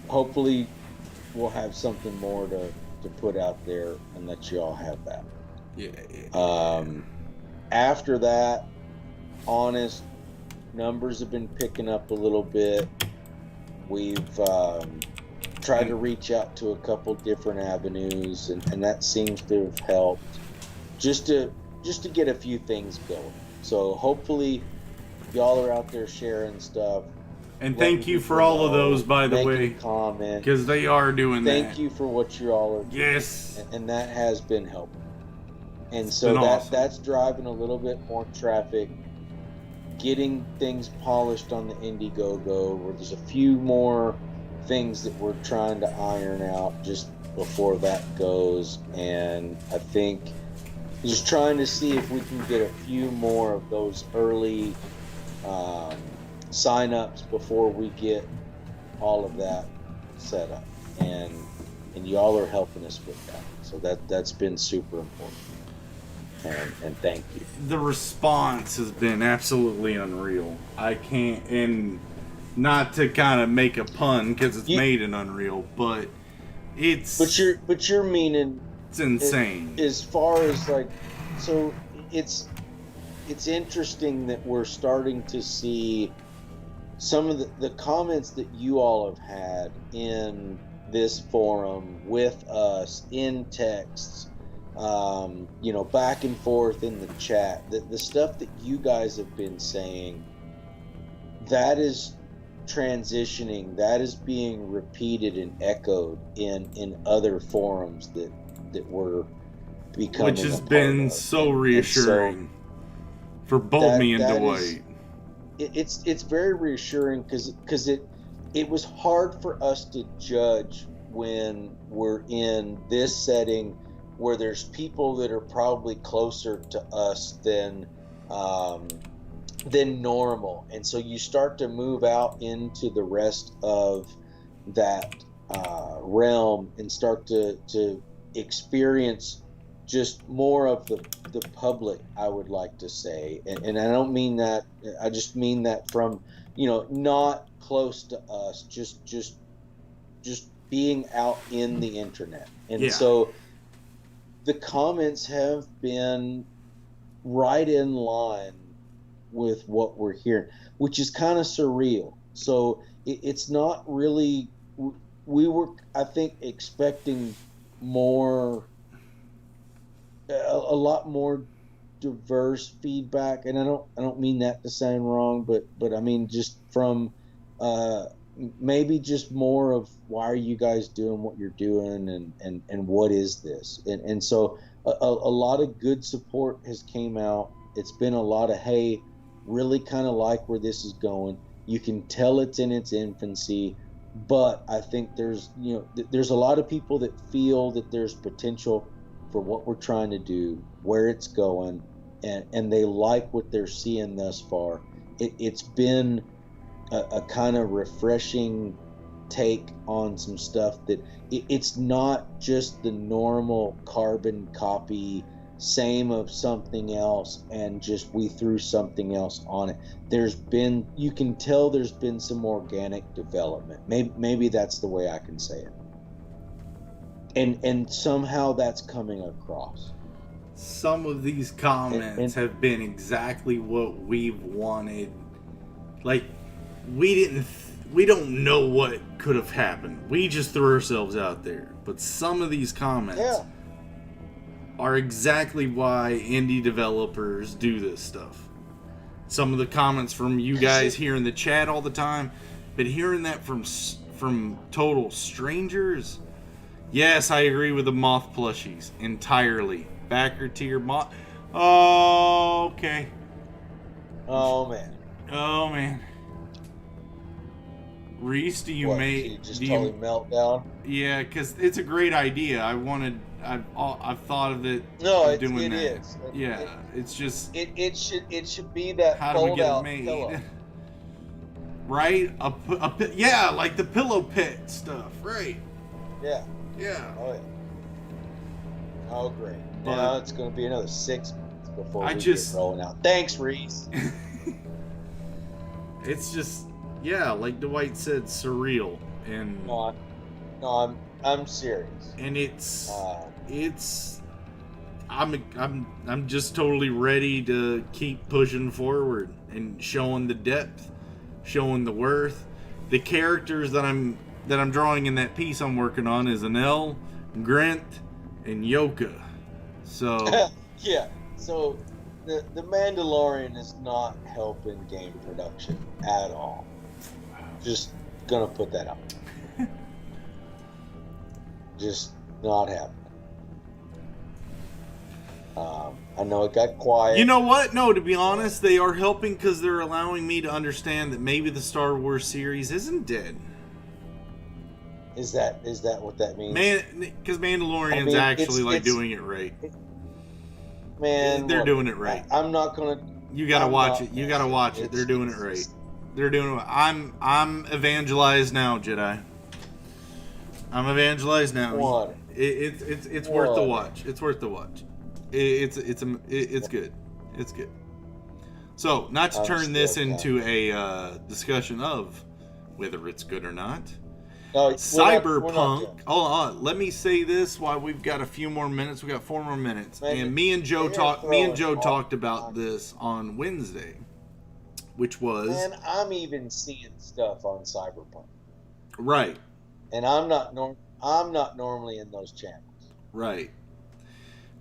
hopefully we'll have something more to put out there and let you all have that. After that, honest, numbers have been picking up a little bit. We've tried to reach out to a couple different avenues, and that seems to have helped just to get a few things going. So hopefully y'all are out there sharing stuff. And thank you for all of those, by the way, comment, because they are doing that. Thank you for what you all are doing. Yes. And that has been helping. And It's so been awesome. that's driving a little bit more traffic, getting things polished on the INDIEGOGO, where there's a few more things that we're trying to iron out just before that goes, and I think just trying to see if we can get a few more of those early sign-ups before we get all of that set up, and y'all are helping us with that, so that's been super important, and thank you. The response has been absolutely unreal. I can't, and not to kind of make a pun because it's made in Unreal, but it's but you're meaning it's insane as far as like, so it's interesting that we're starting to see some of the comments that you all have had in this forum with us in texts, back and forth in the chat, the stuff that you guys have been saying, that is transitioning, that is being repeated and echoed in other forums that we're becoming, which has been so reassuring for both me and Dwight. It's very reassuring because it was hard for us to judge when we're in this setting where there's people that are probably closer to us than normal, and so you start to move out into the rest of that realm and start to experience just more of the public, I would like to say, and I don't mean that, I just mean that from not close to us, just being out in the internet, and so the comments have been right in line with what we're hearing, which is kind of surreal. So it's not really, we were, I think, expecting more, a lot more diverse feedback, and I don't mean that to sound wrong, but I mean just from maybe just more of, why are you guys doing what you're doing, and what is this, and so a lot of good support has came out. It's been a lot of, hey, really kind of like where this is going. You can tell it's in its infancy, but I think there's a lot of people that feel that there's potential for what we're trying to do, where it's going, and they like what they're seeing thus far. It's been a kind of refreshing take on some stuff that it's not just the normal carbon copy, same of something else, and just we threw something else on it. You can tell there's been some organic development. Maybe that's the way I can say it. And somehow that's coming across. Some of these comments have been exactly what we've wanted. Like, we don't know what could have happened. We just threw ourselves out there. But some of these comments are exactly why indie developers do this stuff. Some of the comments from you guys here in the chat all the time, but hearing that from total strangers. Yes, I agree with the moth plushies entirely. Backer tier moth. Oh, okay. Oh man. Reese, do you totally melt down? Yeah, because it's a great idea. I've thought of it. No, it doing that. is. It's just it should be that how do we get it made? Pillow. Right? Yeah, like the pillow pit stuff. Right. Yeah. Yeah. Oh yeah. Oh great. But now it's going to be another 6 months before we get rolling out. Thanks, Reese. It's just, yeah, like Dwight said, surreal, and no, I'm serious. And I'm just totally ready to keep pushing forward and showing the depth, showing the worth. The characters that I'm drawing in that piece I'm working on is Anel, Grint, and Yoka. So yeah. So the Mandalorian is not helping game production at all. Just gonna put that out. Just not happening. I know it got quiet. You know what? No, to be honest, they are helping because they're allowing me to understand that maybe the Star Wars series isn't dead. Is that what that means? Because Mandalorian's actually like doing it right. Man, they're doing it right. I'm not gonna. You gotta watch it. You gotta watch it. They're doing it right. They're doing it. I'm evangelized now, Jedi. I'm evangelized now. What? It's worth the watch. It's worth the watch. It's good. It's good. So, not to turn this into a discussion of whether it's good or not. No, Cyberpunk. Hold on. Let me say this while we've got a few more minutes. We got 4 more minutes, and me and Joe talked about this on Wednesday, which was. Man, I'm even seeing stuff on Cyberpunk. Right. And I'm not normally in those channels. Right.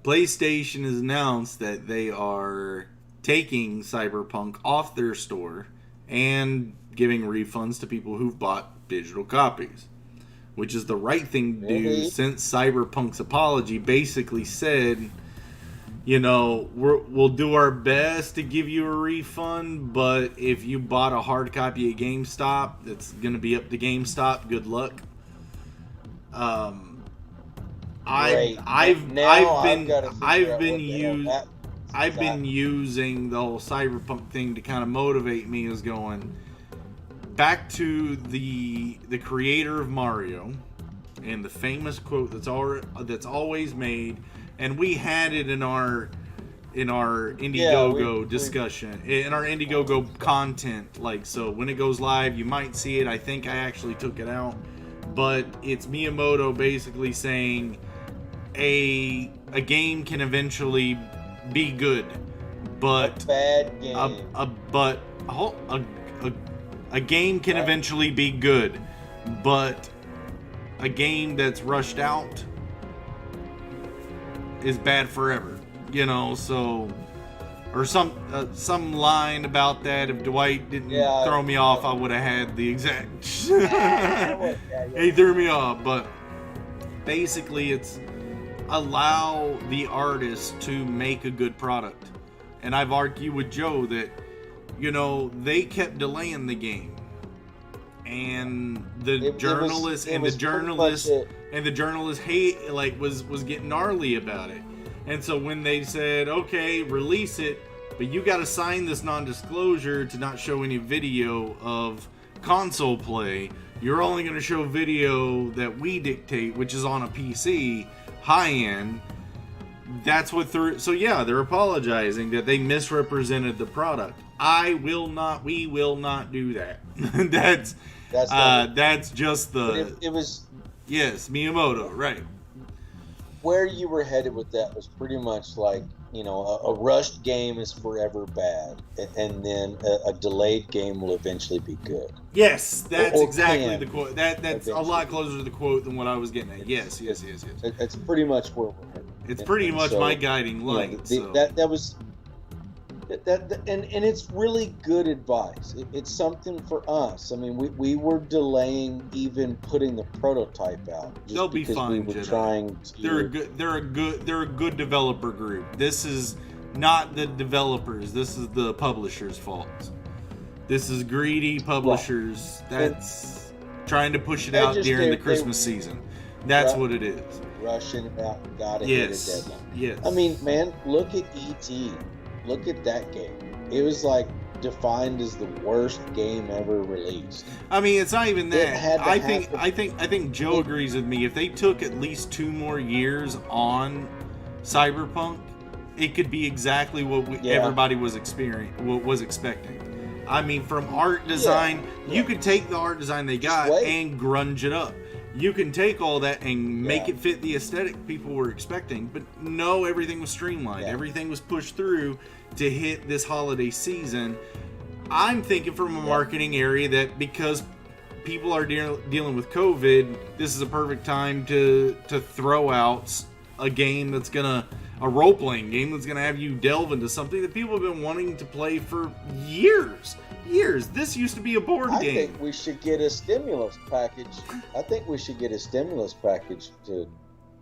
PlayStation has announced that they are taking Cyberpunk off their store and giving refunds to people who've bought digital copies, which is the right thing to do, since Cyberpunk's apology basically said, we'll do our best to give you a refund, but if you bought a hard copy at GameStop, it's going to be up to GameStop. Good luck. I've been using the whole Cyberpunk thing to kind of motivate me, as going back to the creator of Mario and the famous quote that's always made, and we had it in our Indiegogo discussion, in our Indiegogo content. Like, so when it goes live, you might see it. I think I actually took it out, but it's Miyamoto basically saying a game can eventually be good, but a bad game. A game can eventually be good, but a game that's rushed out is bad forever. So, or some line about that. If Dwight didn't throw me off, I would have had the exact. He threw me off, but basically, it's allow the artist to make a good product. And I've argued with Joe that, they kept delaying the game, and the journalist was getting gnarly about it. And so when they said, okay, release it, but you got to sign this non-disclosure to not show any video of console play. You're only going to show video that we dictate, which is on a PC, high-end. That's what they're apologizing that they misrepresented the product. We will not do that. That's just the. It was. Yes, Miyamoto, right. Where you were headed with that was pretty much like, a rushed game is forever bad, and then a delayed game will eventually be good. Yes, that's exactly the quote. That's a lot closer to the quote than what I was getting at. Yes. It's pretty much where we're headed. It's pretty much my guiding light. That was. And it's really good advice. It's something for us. I mean, we were delaying even putting the prototype out. They'll be fine. We were trying to. They're a good developer group. This is not the developers. This is the publishers' fault. This is greedy publishers that's trying to push it out during the Christmas season. That's what it is. Rushing it out. Gotta hit a deadline. Yes. I mean, man, look at E.T. Look at that game. It was like defined as the worst game ever released. I mean, it's not even that. I think Joe agrees with me. If they took at least 2 more years on Cyberpunk, it could be exactly what everybody was expecting. I mean, from art design, you could take the art design they got and grunge it up. You can take all that and make it fit the aesthetic people were expecting, but no, everything was streamlined. Everything was pushed through to hit this holiday season. I'm thinking from a marketing area that because people are dealing with COVID, this is a perfect time to throw out a game that's a role-playing game that's gonna have you delve into something that people have been wanting to play for years. This used to be a board game. I think we should get a stimulus package.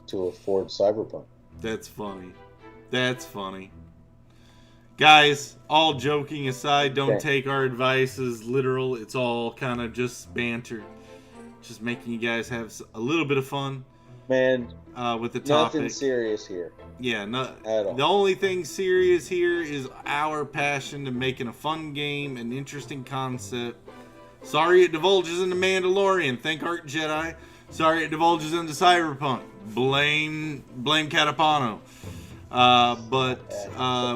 To afford Cyberpunk. That's funny. Guys, all joking aside, don't take our advice as literal. It's all kind of just banter. just making you guys have a little bit of fun. Man, with the topic. Nothing serious here. Yeah, at all. The only thing serious here is our passion to making a fun game, an interesting concept. Sorry it divulges into Mandalorian. Thank Art Jedi. Sorry it divulges into Cyberpunk. Blame Catapano. But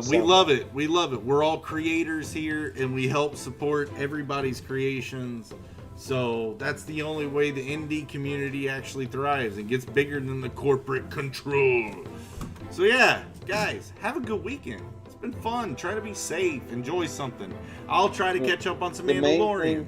we love it. We love it. We're all creators here, and we help support everybody's creations. So that's the only way the indie community actually thrives and gets bigger than the corporate control. So yeah, guys, have a good weekend. It's been fun. Try to be safe. Enjoy something. I'll try to catch up on some Mandalorian.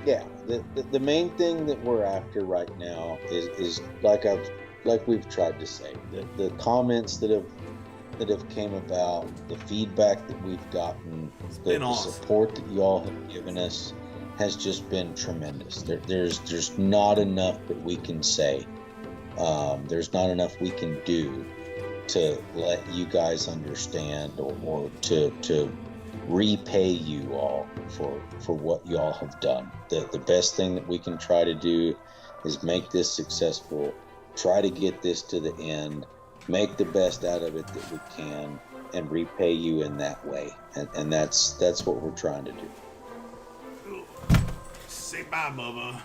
The main thing that we're after right now is like we've tried to say, the comments that have came about, the feedback that we've gotten, the support that y'all have given us has just been tremendous. There's not enough that we can say. There's not enough we can do to let you guys understand or to repay you all for what y'all have done. The best thing that we can try to do is make this successful, try to get this to the end, make the best out of it that we can, and repay you in that way. And that's what we're trying to do. Say bye, Bubba.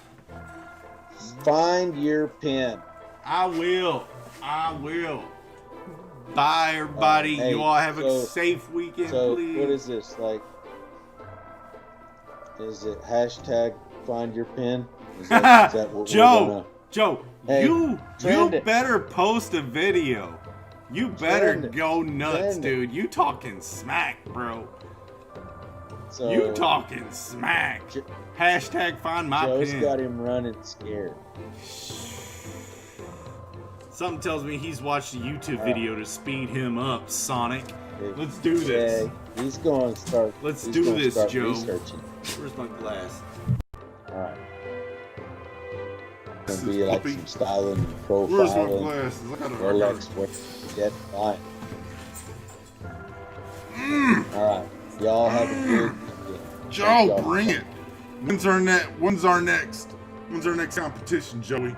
Find your pen. I will. Bye, everybody. Hey, you all have a safe weekend, please. What is this? Like, is it hashtag find your pen? Is that what Joe, hey, you better post a video. You better go nuts, dude. You talking smack, bro. So, you talking smack. Hashtag find my Joe's pen. got him running scared. Something tells me he's watched a YouTube video to speed him up, Sonic. Let's do this. Yeah, he's going to start. Let's do this, Joe. Researching. Where's my glass? All right. It's gonna be like some styling and profiling. Where's my glasses? I got Rolex, get fine. All right, y'all have a good. Joe, bring it. When's our next competition, Joey?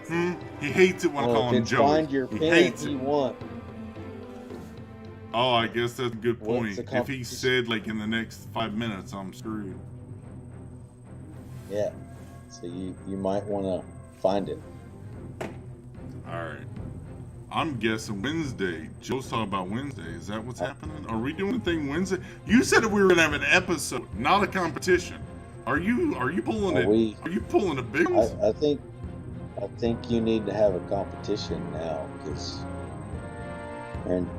He hates it when I call him Joey. Find your pen. He hates it. Oh, I guess that's a good What's point. the If he said like in the next 5 minutes, I'm screwed. Yeah. So you might want to find it. All right. I'm guessing Wednesday. Joe's talking about Wednesday. Is that what's happening? Are we doing a thing Wednesday? You said that we were gonna have an episode, not a competition. Are you pulling it? Are you pulling a big one? I think you need to have a competition now because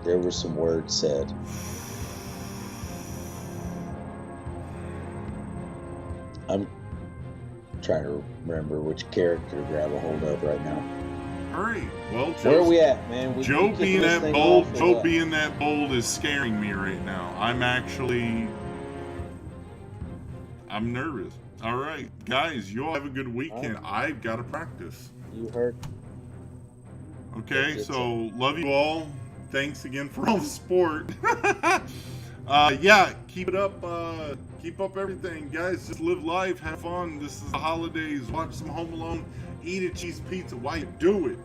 there were some words said. I'm trying to remember which character to grab a hold of right now. All right. Well, where are we at, man? Joe being that bold is scaring me right now. I'm nervous. All right, guys, you all have a good weekend. I've got to practice. You heard. Okay, so love you all. Thanks again for all the support. Yeah, keep it up. Keep up everything, guys. Just live life, have fun. This is the holidays. Watch some Home Alone. Eat a cheese pizza while you do it.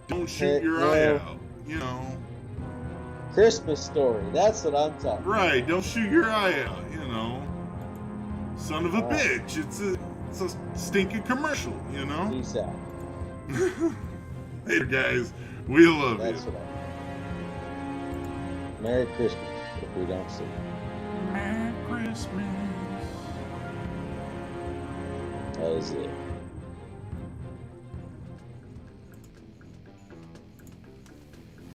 Don't shoot your eye out. You know. Christmas Story. That's what I'm talking about. Right. Don't shoot your eye out. You know. Son of a bitch. It's a stinking commercial. You know. Peace out. Later, guys. We love you. What Merry Christmas if we don't see you. Merry Christmas. That is it.